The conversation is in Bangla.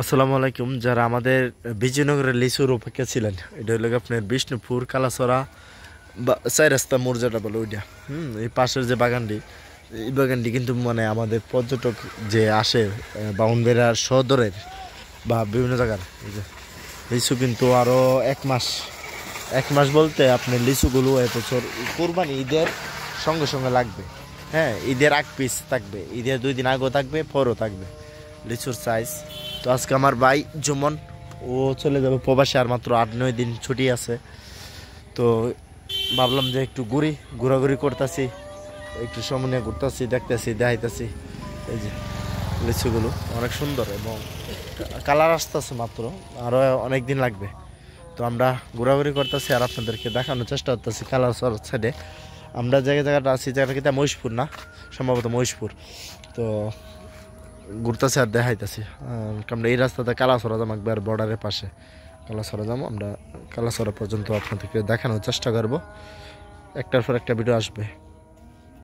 আসসালামু আলাইকুম। যারা আমাদের বিজয়নগরের লিচুর অপেক্ষা ছিলেন, এটা হলো আপনার বিষ্ণুপুর কালাছড়া বা চার রাস্তা মোড় যেটা বলে ওইটা। এই পাশের যে বাগানটি, এই বাগানটি কিন্তু মানে আমাদের পর্যটক যে আসে বাউনবেড়ার সদরের বা বিভিন্ন জায়গার এই যে লিচু কিন্তু আরও 1 মাস বলতে আপনার লিচুগুলো এবছর কোরবানি ঈদের সঙ্গে সঙ্গে লাগবে। হ্যাঁ, ঈদের আগ পিস থাকবে, ঈদের 2 দিন আগেও থাকবে, পরও থাকবে লিচুর সাইজ। তো আজকে আমার ভাই জুমন ও চলে যাবে প্রবাসে, আর মাত্র 8-9 দিন ছুটি আছে। তো ভাবলাম যে একটু ঘোরাঘুরি করতেছি, একটু সময় নিয়ে ঘুরতেছি, দেখতেছি, দেখাইতেছি। এই যে লিচুগুলো অনেক সুন্দর এবং কালার আসতেছে মাত্র, আরও অনেক দিন লাগবে। তো আমরা ঘোরাঘুরি করতেছি আর আপনাদেরকে দেখানোর চেষ্টা করতেছি কালার সাইডে। আমরা জায়গাটা আছি, জায়গাটা কিন্তু মহিষপুর না, সম্ভবত মহিষপুর। তো ঘুরতেছি আর দেখাইতেছি। আমরা এই রাস্তাতে কালাছড়া যাম, একবার বর্ডারের পাশে কালাছড়া যাবো। আমরা কালাছড়া পর্যন্ত আপনাদেরকে দেখানোর চেষ্টা করবো, একটার পর একটা ভিডিও আসবে।